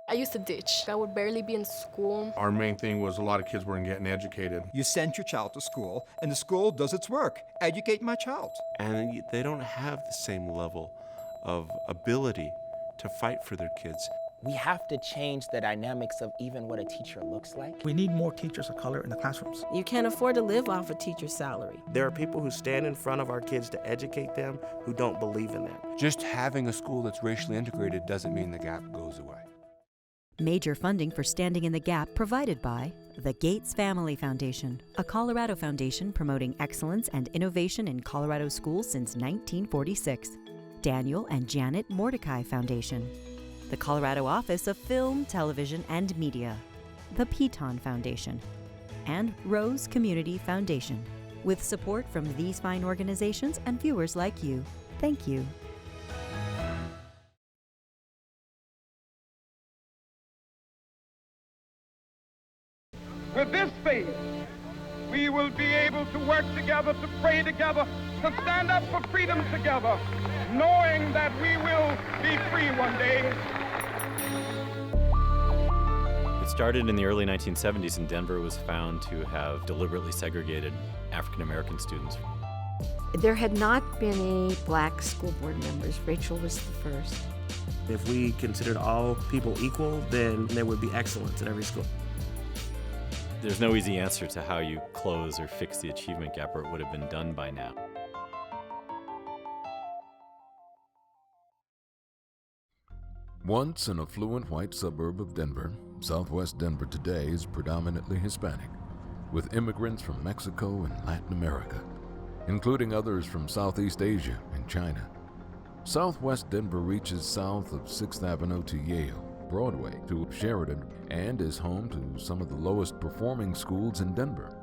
I used to ditch. I would barely be in school. Our main thing was a lot of kids weren't getting educated. You send your child to school, and the school does its work. Educate my child. And they don't have the same level of ability to fight for their kids. We have to change the dynamics of even what a teacher looks like. We need more teachers of color in the classrooms. You can't afford to live off a teacher's salary. There are people who stand in front of our kids to educate them who don't believe in that. Just having a school that's racially integrated doesn't mean the gap goes away. Major funding for Standing in the Gap provided by the Gates Family Foundation, a Colorado foundation promoting excellence and innovation in Colorado schools since 1946. Daniel and Janet Mordecai Foundation, the Colorado Office of Film, Television, and Media, the Piton Foundation, and Rose Community Foundation. With support from these fine organizations and viewers like you, thank you. With this faith, we will be able to work together, to pray together, to stand up for freedom together, knowing that we will be free one day. It started in the early 1970s, and Denver was found to have deliberately segregated African American students. There had not been any black school board members. Rachel was the first. If we considered all people equal, then there would be excellence at every school. There's no easy answer to how you close or fix the achievement gap, or it would have been done by now. Once an affluent white suburb of Denver, Southwest Denver today is predominantly Hispanic, with immigrants from Mexico and Latin America, including others from Southeast Asia and China. Southwest Denver reaches south of 6th Avenue to Yale, Broadway to Sheridan, and is home to some of the lowest performing schools in Denver.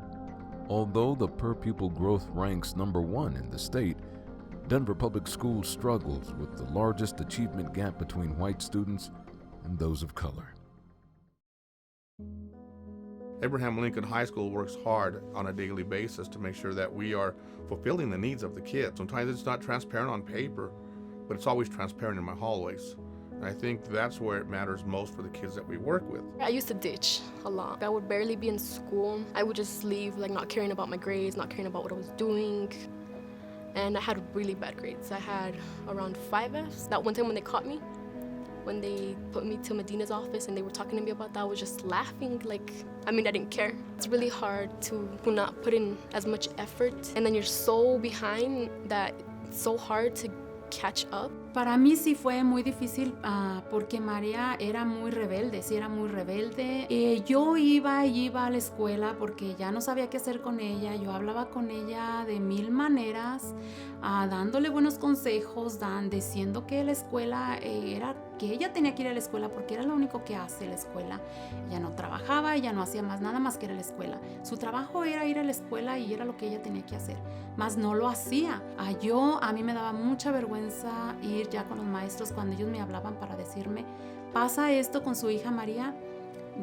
Although the per-pupil growth ranks #1 in the state, Denver Public Schools struggles with the largest achievement gap between white students and those of color. Abraham Lincoln High School works hard on a daily basis to make sure that we are fulfilling the needs of the kids. Sometimes it's not transparent on paper, but it's always transparent in my hallways. And I think that's where it matters most for the kids that we work with. I used to ditch a lot. I would barely be in school. I would just leave, like not caring about my grades, not caring about what I was doing. And I had really bad grades. I had around 5Fs. That one time when they caught me, when they put me to Medina's office and they were talking to me about that, I was just laughing. I didn't care. It's really hard to not put in as much effort, and then you're so behind that it's so hard to catch up. Para mí sí fue muy difícil porque María era muy rebelde, Yo iba a la escuela porque ya no sabía qué hacer con ella. Yo hablaba con ella de mil maneras, dándole buenos consejos, diciendo que la escuela que ella tenía que ir a la escuela porque era lo único que hace la escuela. Ella no trabajaba, ella no hacía nada más que ir a la escuela. Su trabajo era ir a la escuela y era lo que ella tenía que hacer, mas no lo hacía. A mí me daba mucha vergüenza ir ya con los maestros cuando ellos me hablaban para decirme, pasa esto con su hija María.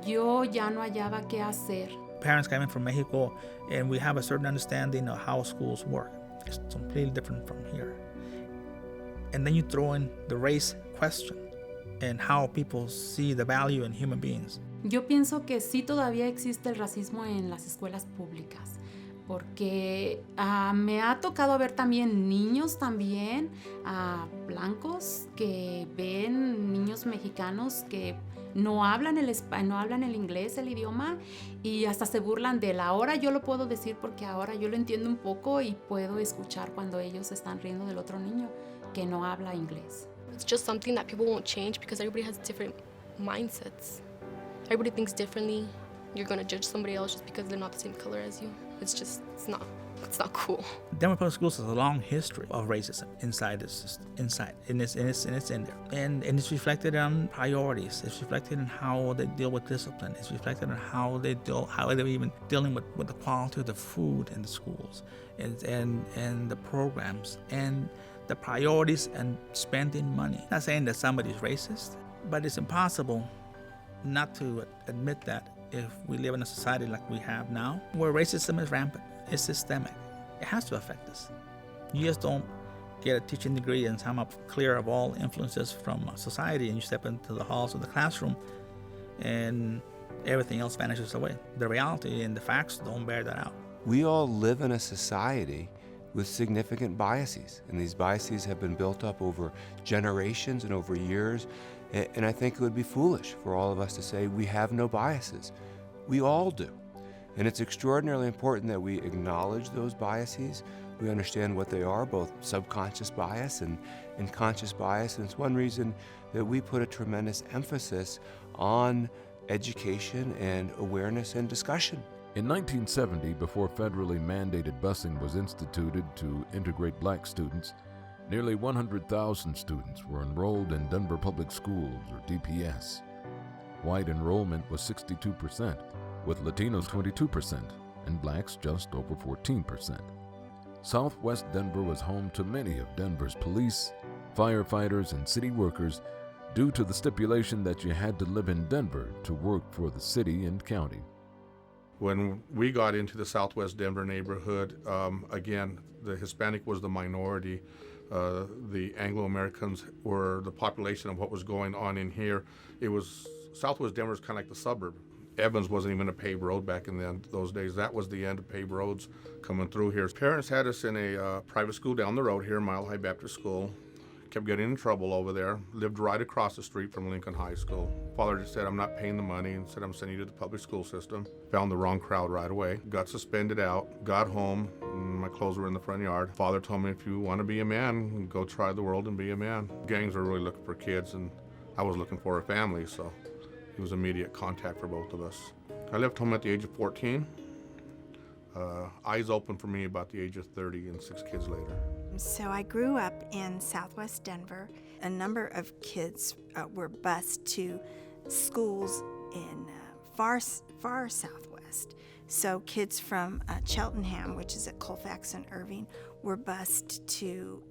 Yo ya no hallaba qué hacer. Parents coming from Mexico, and we have a certain understanding of how schools work. It's completely different from here. And then you throw in the race question and how people see the value in human beings. Yo pienso que sí todavía existe el racismo en las escuelas públicas, porque me ha tocado ver también niños blancos que ven niños mexicanos que no hablan el inglés, el idioma, y hasta se burlan de él. Ahora yo lo puedo decir porque ahora yo lo entiendo un poco y puedo escuchar cuando ellos están riendo del otro niño que no habla inglés. It's just something that people won't change because everybody has different mindsets. Everybody thinks differently. You're going to judge somebody else just because they're not the same color as you. It's not cool. Denver Public Schools has a long history of racism inside the system, and it's in there. And it's reflected on priorities. It's reflected in how they deal with discipline. It's reflected on how they're even dealing with the quality of the food in the schools and the programs and the priorities and spending money. Not saying that somebody's racist, but it's impossible not to admit that if we live in a society like we have now, where racism is rampant, it's systemic. It has to affect us. You just don't get a teaching degree and come up clear of all influences from society and you step into the halls of the classroom and everything else vanishes away. The reality and the facts don't bear that out. We all live in a society with significant biases, and these biases have been built up over generations and over years, and I think it would be foolish for all of us to say we have no biases. We all do. And it's extraordinarily important that we acknowledge those biases. We understand what they are, both subconscious bias and conscious bias, and it's one reason that we put a tremendous emphasis on education and awareness and discussion. In 1970, before federally mandated busing was instituted to integrate black students, nearly 100,000 students were enrolled in Denver Public Schools, or DPS. White enrollment was 62%, with Latinos 22%, and blacks just over 14%. Southwest Denver was home to many of Denver's police, firefighters, and city workers due to the stipulation that you had to live in Denver to work for the city and county. When we got into the Southwest Denver neighborhood, again, the Hispanic was the minority. The Anglo-Americans were the population of what was going on in here. Southwest Denver was kind of like the suburb. Evans wasn't even a paved road back in those days. That was the end of paved roads coming through here. Parents had us in a private school down the road here, Mile High Baptist School. Kept getting in trouble over there. Lived right across the street from Lincoln High School. Father just said, I'm not paying the money, and said, I'm sending you to the public school system. Found the wrong crowd right away. Got suspended out. Got home. My clothes were in the front yard. Father told me, if you want to be a man, go try the world and be a man. Gangs were really looking for kids, and I was looking for a family, so it was immediate contact for both of us. I left home at the age of 14. Eyes open for me about the age of 30, and 6 kids later. So I grew up in Southwest Denver. A number of kids were bused to schools in far southwest. So kids from Cheltenham, which is at Colfax and Irving, were bused to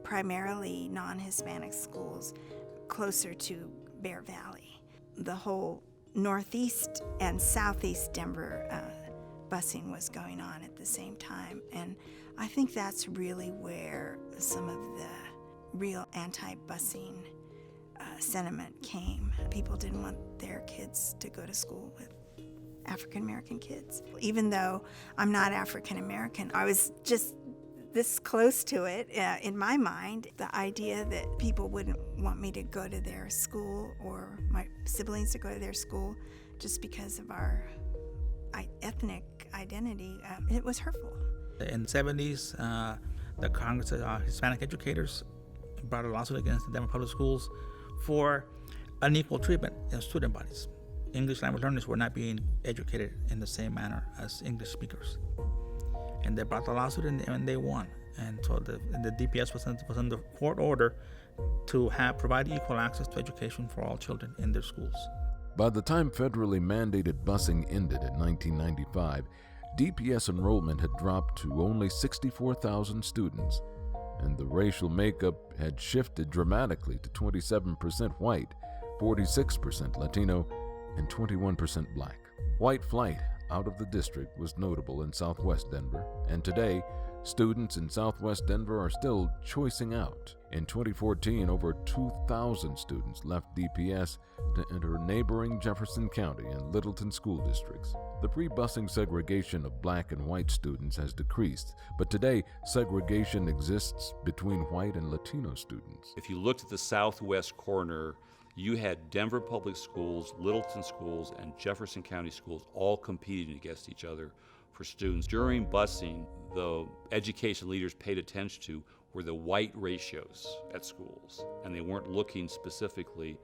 primarily non-Hispanic schools closer to Bear Valley. The whole northeast and southeast Denver busing was going on at the same time, and I think that's really where some of the real anti-busing sentiment came. People didn't want their kids to go to school with African American kids. Even though I'm not African American, I was just this close to it in my mind. The idea that people wouldn't want me to go to their school or my siblings to go to their school just because of our ethnic identity, it was hurtful. In the 70s, the Congress of Hispanic Educators brought a lawsuit against the Denver Public Schools for unequal treatment in student bodies. English language learners were not being educated in the same manner as English speakers. And they brought the lawsuit and they won. And so the DPS was under court order to provide equal access to education for all children in their schools. By the time federally mandated busing ended in 1995, DPS enrollment had dropped to only 64,000 students, and the racial makeup had shifted dramatically to 27% white, 46% Latino, and 21% black. White flight out of the district was notable in Southwest Denver, and today, students in Southwest Denver are still choicing out. In 2014, over 2,000 students left DPS to enter neighboring Jefferson County and Littleton school districts. The pre-busing segregation of black and white students has decreased, but today segregation exists between white and Latino students. If you looked at the southwest corner, you had Denver Public Schools, Littleton schools, and Jefferson County schools all competing against each other for students. During busing, the education leaders paid attention to were the white ratios at schools, and they weren't looking specifically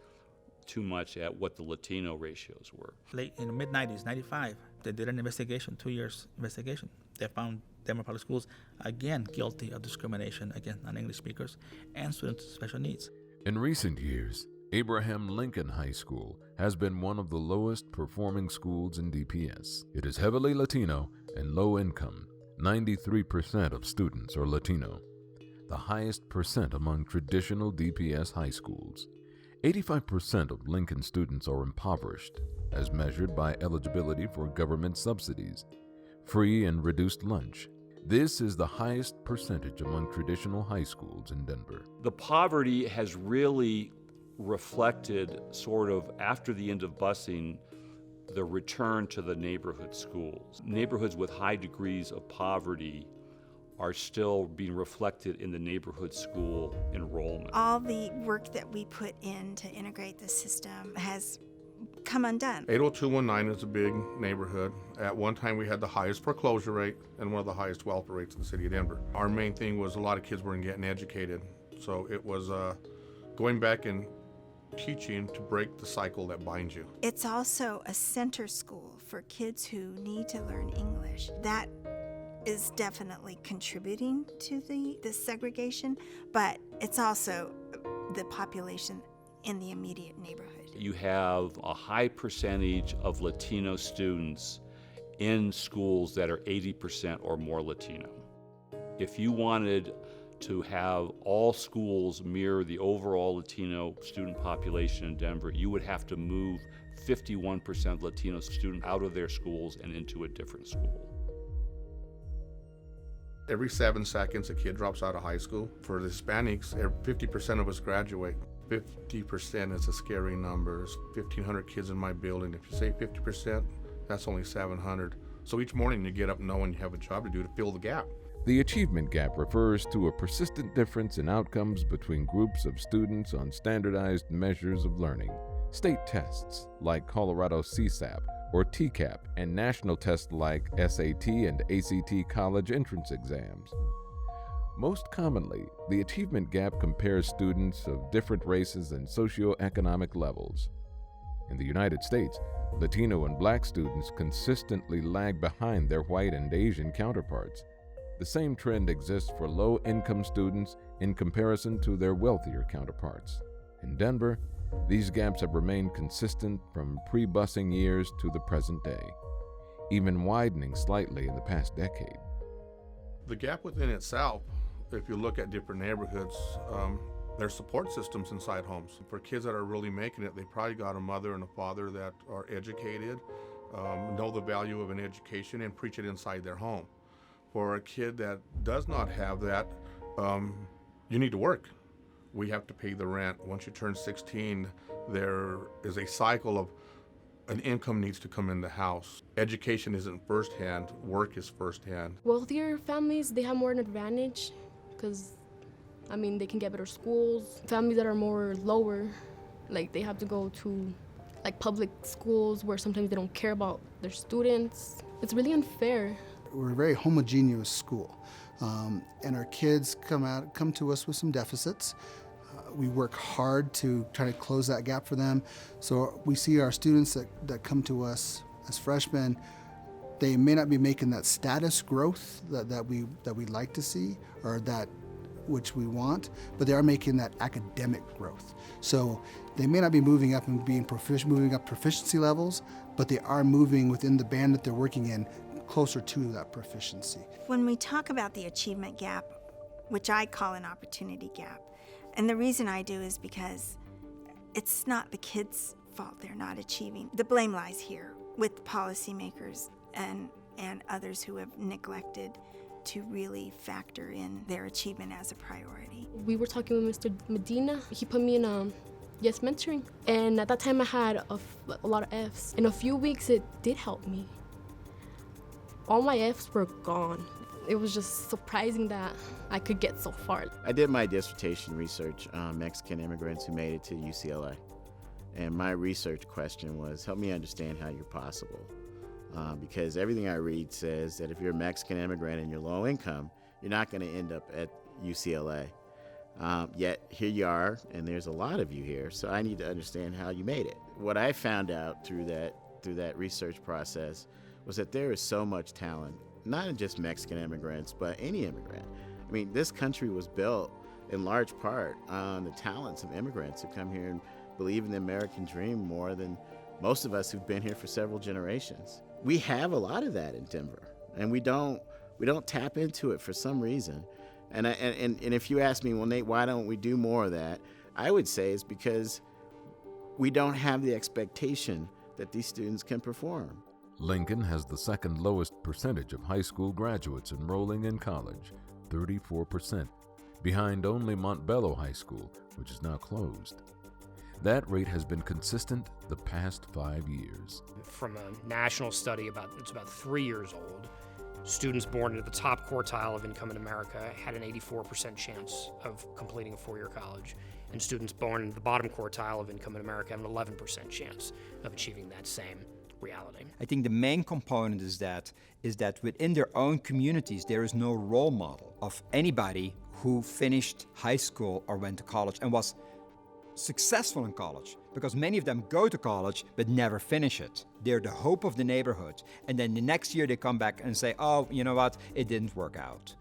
too much at what the Latino ratios were. Late in the mid-90s, 95, they did an investigation, 2 years investigation. They found Denver Public Schools, again, guilty of discrimination against non-English speakers and students with special needs. In recent years, Abraham Lincoln High School has been one of the lowest performing schools in DPS. It is heavily Latino and low income. 93% of students are Latino, the highest percent among traditional DPS high schools. 85% of Lincoln students are impoverished, as measured by eligibility for government subsidies, free and reduced lunch. This is the highest percentage among traditional high schools in Denver. The poverty has really reflected sort of after the end of busing the return to the neighborhood schools. Neighborhoods with high degrees of poverty are still being reflected in the neighborhood school enrollment. All the work that we put in to integrate the system has come undone. 80219 is a big neighborhood. At one time we had the highest foreclosure rate and one of the highest welfare rates in the city of Denver. Our main thing was a lot of kids weren't getting educated. So it was going back and teaching to break the cycle that binds you. It's also a center school for kids who need to learn English. That is definitely contributing to the segregation, but it's also the population in the immediate neighborhood. You have a high percentage of Latino students in schools that are 80% or more Latino. If you wanted to have all schools mirror the overall Latino student population in Denver, you would have to move 51% Latino students out of their schools and into a different school. Every 7 seconds a kid drops out of high school. For the Hispanics, 50% of us graduate. 50% is a scary number. There's 1,500 kids in my building. If you say 50%, that's only 700. So each morning you get up knowing you have a job to do to fill the gap. The achievement gap refers to a persistent difference in outcomes between groups of students on standardized measures of learning. State tests like Colorado CSAP or TCAP and national tests like SAT and ACT college entrance exams. Most commonly, the achievement gap compares students of different races and socioeconomic levels. In the United States, Latino and Black students consistently lag behind their white and Asian counterparts. The same trend exists for low-income students in comparison to their wealthier counterparts. In Denver, these gaps have remained consistent from pre-busing years to the present day, even widening slightly in the past decade. The gap within itself, if you look at different neighborhoods, there's support systems inside homes. For kids that are really making it, they probably got a mother and a father that are educated, know the value of an education, and preach it inside their home. For a kid that does not have that, you need to work. We have to pay the rent. Once you turn 16, there is a cycle of an income needs to come in the house. Education isn't firsthand, work is firsthand. Wealthier families, they have more an advantage because, I mean, they can get better schools. Families that are more lower, like they have to go to like public schools where sometimes they don't care about their students. It's really unfair. We're a very homogeneous school, and our kids come to us with some deficits. We work hard to try to close that gap for them. So we see our students that come to us as freshmen, they may not be making that status growth that we like to see, or that which we want, but they are making that academic growth. So they may not be moving up and being moving up proficiency levels, but they are moving within the band that they're working in closer to that proficiency. When we talk about the achievement gap, which I call an opportunity gap, and the reason I do is because it's not the kids' fault they're not achieving. The blame lies here with policymakers and others who have neglected to really factor in their achievement as a priority. We were talking with Mr. Medina. He put me in Yes Mentoring, and at that time I had a lot of Fs. In a few weeks it did help me. All my Fs were gone. It was just surprising that I could get so far. I did my dissertation research on Mexican immigrants who made it to UCLA. And my research question was, help me understand how you're possible. Because everything I read says that if you're a Mexican immigrant and you're low income, you're not going to end up at UCLA. Yet here you are, and there's a lot of you here, so I need to understand how you made it. What I found out through that research process was that there is so much talent, not just Mexican immigrants, but any immigrant. I mean, this country was built in large part on the talents of immigrants who come here and believe in the American dream more than most of us who've been here for several generations. We have a lot of that in Denver, and we don't tap into it for some reason. And if you ask me, well, Nate, why don't we do more of that? I would say it's because we don't have the expectation that these students can perform. Lincoln has the second lowest percentage of high school graduates enrolling in college, 34%, behind only Montbello High School, which is now closed. That rate has been consistent the past 5 years. From a national study, it's about 3 years old, students born into the top quartile of income in America had an 84% chance of completing a four-year college, and students born into the bottom quartile of income in America have an 11% chance of achieving that same reality. I think the main component is that within their own communities there is no role model of anybody who finished high school or went to college and was successful in college, because many of them go to college but never finish it. They're the hope of the neighborhood, and then the next year they come back and say, oh, you know what, it didn't work out.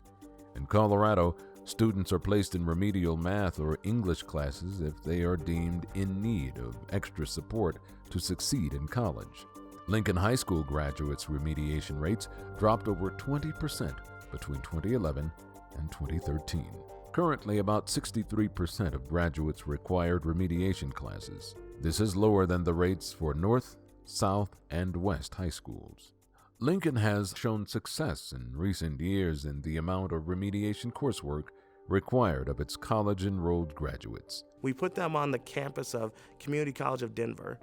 In Colorado, students are placed in remedial math or English classes if they are deemed in need of extra support to succeed in college. Lincoln High School graduates' remediation rates dropped over 20% between 2011 and 2013. Currently, about 63% of graduates required remediation classes. This is lower than the rates for North, South, and West high schools. Lincoln has shown success in recent years in the amount of remediation coursework required of its college-enrolled graduates. We put them on the campus of Community College of Denver.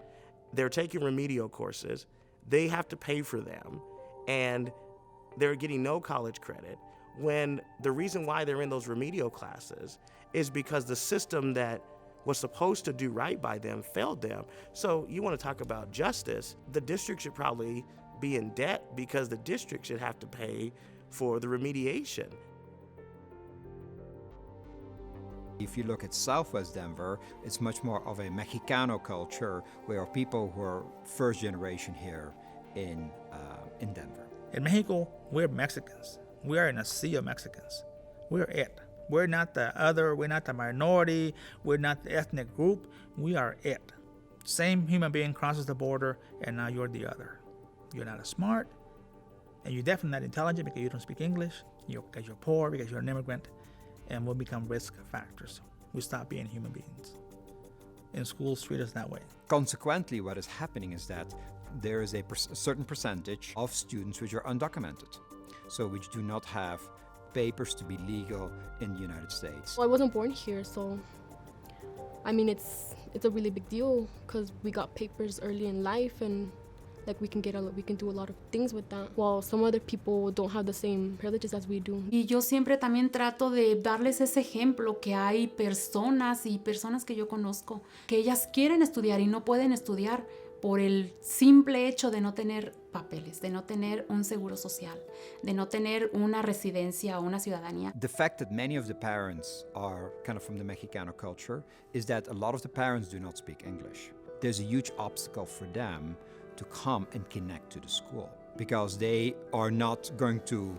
They're taking remedial courses. They have to pay for them, and they're getting no college credit, when the reason why they're in those remedial classes is because the system that was supposed to do right by them failed them. So you want to talk about justice, the district should probably be in debt because the district should have to pay for the remediation. If you look at Southwest Denver, it's much more of a Mexicano culture, where people who are first generation here in Denver. In Mexico, we're Mexicans. We are in a sea of Mexicans. We're it. We're not the other, we're not the minority, we're not the ethnic group, we are it. Same human being crosses the border, and now you're the other. You're not as smart, and you're definitely not intelligent because you don't speak English, because you're poor, because you're an immigrant, and we'll become risk factors. We stop being human beings. And schools treat us that way. Consequently, what is happening is that there is a certain percentage of students which are undocumented, so which do not have papers to be legal in the United States. Well, I wasn't born here, so I mean it's a really big deal because we got papers early in life, and like we can do a lot of things with that. While some other people don't have the same privileges as we do. Y yo siempre también trato de darles ese ejemplo que hay personas que yo conozco que ellas quieren estudiar y no pueden estudiar por el simple hecho de no tener papeles, de no tener un seguro social, de no tener una residencia o una ciudadanía. The fact that many of the parents are kind of from the Mexicano culture is that a lot of the parents do not speak English. There's a huge obstacle for them to come and connect to the school because they are not going to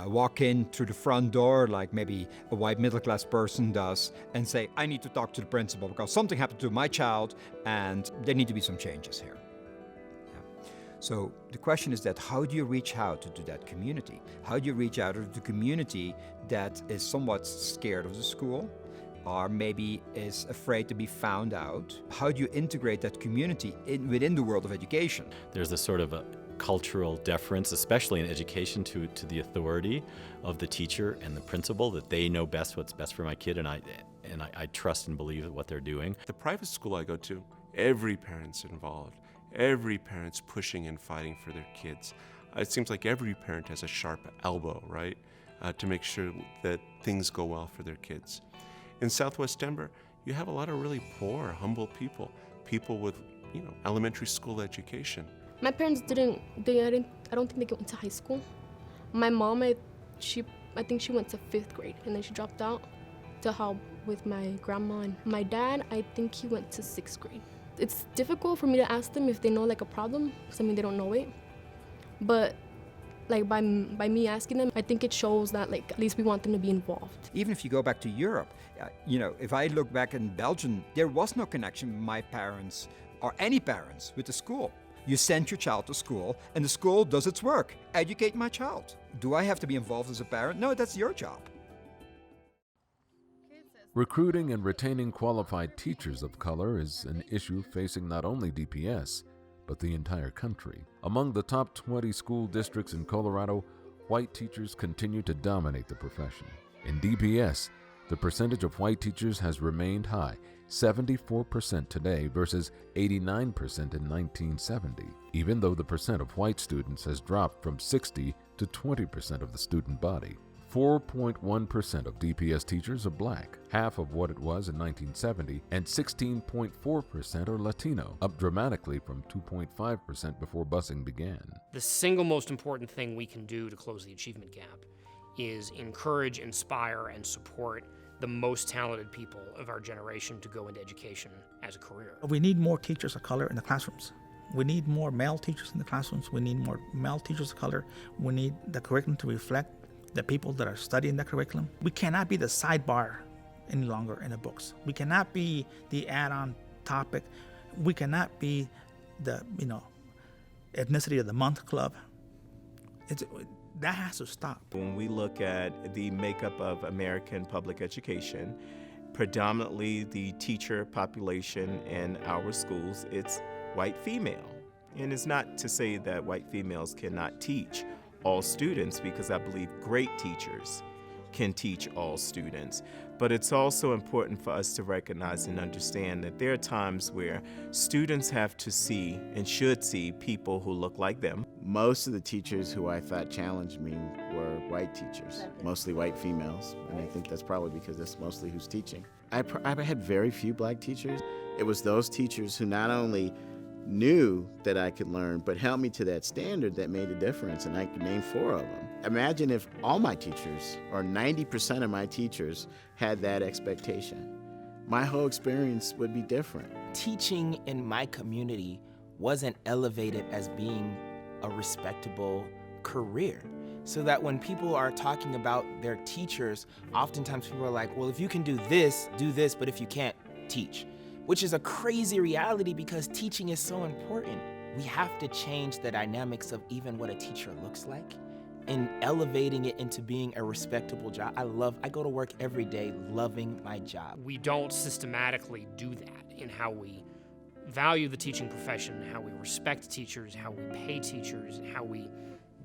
walk in through the front door like maybe a white middle-class person does and say, I need to talk to the principal because something happened to my child and there need to be some changes here. Yeah. So the question is that how do you reach out to that community? How do you reach out to the community that is somewhat scared of the school or maybe is afraid to be found out? How do you integrate that community within the world of education? There's a sort of a cultural deference, especially in education, to the authority of the teacher and the principal, that they know best what's best for my kid, and I trust and believe what they're doing. The private school I go to, every parent's involved. Every parent's pushing and fighting for their kids. It seems like every parent has a sharp elbow, right, to make sure that things go well for their kids. In Southwest Denver, you have a lot of really poor, humble people with, elementary school education. My parents I don't think they went to high school. My mom, I think she went to 5th grade and then she dropped out to help with my grandma. And my dad, I think he went to 6th grade. It's difficult for me to ask them if they know like a problem, because I mean they don't know it. But like by me asking them, I think it shows that like at least we want them to be involved. Even if you go back to Europe, if I look back in Belgium, there was no connection with my parents or any parents with the school. You send your child to school, and the school does its work. Educate my child. Do I have to be involved as a parent? No, that's your job. Recruiting and retaining qualified teachers of color is an issue facing not only DPS, but the entire country. Among the top 20 school districts in Colorado, white teachers continue to dominate the profession. In DPS, the percentage of white teachers has remained high, 74% today versus 89% in 1970, even though the percent of white students has dropped from 60 to 20% of the student body. 4.1% of DPS teachers are black, half of what it was in 1970, and 16.4% are Latino, up dramatically from 2.5% before busing began. The single most important thing we can do to close the achievement gap is encourage, inspire, and support the most talented people of our generation to go into education as a career. We need more teachers of color in the classrooms. We need more male teachers in the classrooms. We need more male teachers of color. We need the curriculum to reflect the people that are studying the curriculum. We cannot be the sidebar any longer in the books. We cannot be the add-on topic. We cannot be the, ethnicity of the month club. That has to stop. When we look at the makeup of American public education, predominantly the teacher population in our schools, it's white female. And it's not to say that white females cannot teach all students, because I believe great teachers can teach all students. But it's also important for us to recognize and understand that there are times where students have to see and should see people who look like them. Most of the teachers who I thought challenged me were white teachers, mostly white females, and I think that's probably because that's mostly who's teaching. I had very few black teachers. It was those teachers who not only knew that I could learn, but held me to that standard that made a difference, and I could name 4 of them. Imagine if all my teachers, or 90% of my teachers, had that expectation. My whole experience would be different. Teaching in my community wasn't elevated as being a respectable career. So that when people are talking about their teachers, oftentimes people are like, well, if you can do this, but if you can't, teach. Which is a crazy reality because teaching is so important. We have to change the dynamics of even what a teacher looks like and elevating it into being a respectable job. I go to work every day loving my job. We don't systematically do that in how we value the teaching profession, how we respect teachers, how we pay teachers, and how we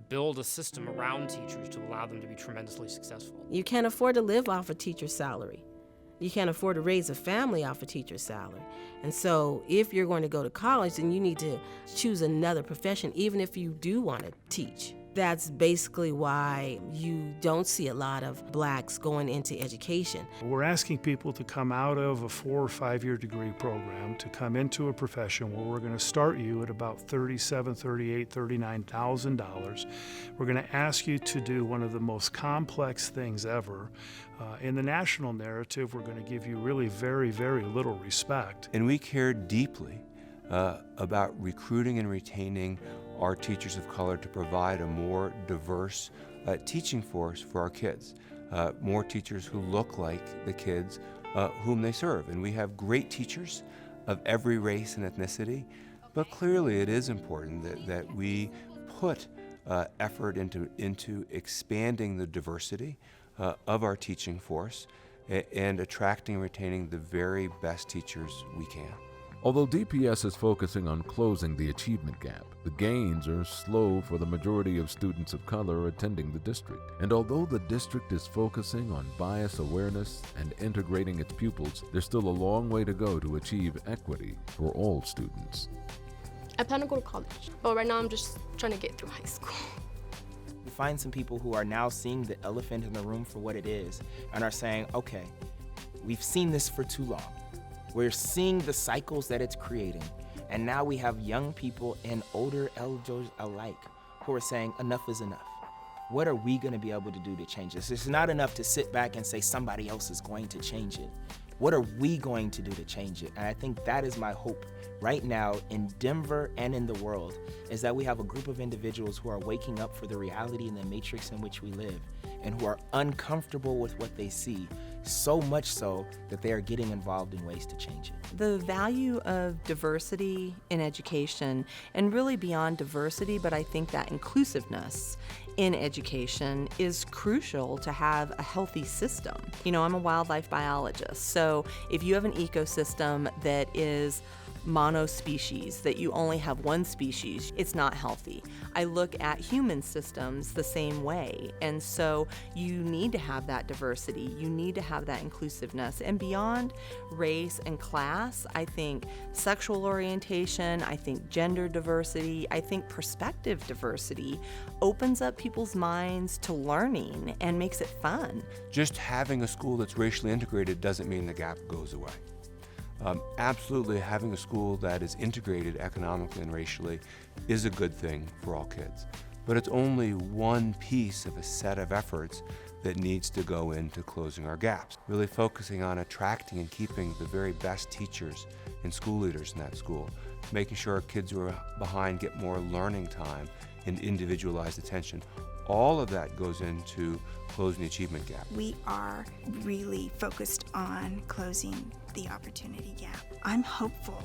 build a system around teachers to allow them to be tremendously successful. You can't afford to live off a teacher's salary. You can't afford to raise a family off a teacher's salary. And so if you're going to go to college, then you need to choose another profession, even if you do want to teach. That's basically why you don't see a lot of blacks going into education. We're asking people to come out of a 4 or 5 year degree program to come into a profession where we're going to start you at about $37,000, $38,000, $39,000. We're going to ask you to do one of the most complex things ever. In the national narrative, we're going to give you really very, very little respect. And we care deeply about recruiting and retaining our teachers of color to provide a more diverse teaching force for our kids, more teachers who look like the kids whom they serve. And we have great teachers of every race and ethnicity, but clearly it is important that we put effort into expanding the diversity of our teaching force and attracting and retaining the very best teachers we can. Although DPS is focusing on closing the achievement gap, the gains are slow for the majority of students of color attending the district. And although the district is focusing on bias awareness and integrating its pupils, there's still a long way to go to achieve equity for all students. I plan to go to college, but right now I'm just trying to get through high school. We find some people who are now seeing the elephant in the room for what it is and are saying, okay, we've seen this for too long. We're seeing the cycles that it's creating. And now we have young people and older elders alike who are saying enough is enough. What are we going to be able to do to change this? It's not enough to sit back and say somebody else is going to change it. What are we going to do to change it? And I think that is my hope right now in Denver and in the world, is that we have a group of individuals who are waking up for the reality and the matrix in which we live and who are uncomfortable with what they see, so much so that they are getting involved in ways to change it. The value of diversity in education, and really beyond diversity, but I think that inclusiveness in education is crucial to have a healthy system. You know, I'm a wildlife biologist, so if you have an ecosystem that is monospecies, that you only have one species. It's not healthy. I look at human systems the same way. And so you need to have that diversity. You need to have that inclusiveness. And beyond race and class, I think sexual orientation, I think gender diversity, I think perspective diversity opens up people's minds to learning and makes it fun. Just having a school that's racially integrated doesn't mean the gap goes away. Absolutely, having a school that is integrated economically and racially is a good thing for all kids. But it's only one piece of a set of efforts that needs to go into closing our gaps. Really focusing on attracting and keeping the very best teachers and school leaders in that school, making sure our kids who are behind get more learning time and individualized attention. All of that goes into closing the achievement gap. We are really focused on closing the opportunity gap. I'm hopeful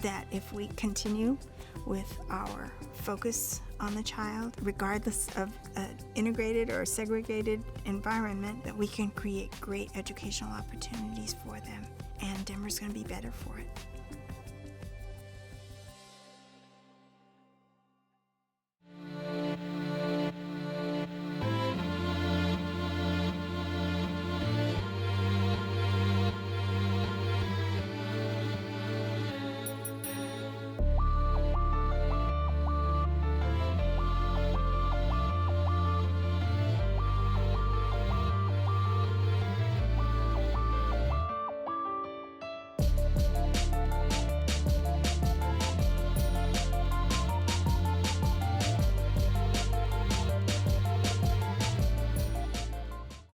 that if we continue with our focus on the child, regardless of an integrated or segregated environment, that we can create great educational opportunities for them. And Denver's going to be better for it.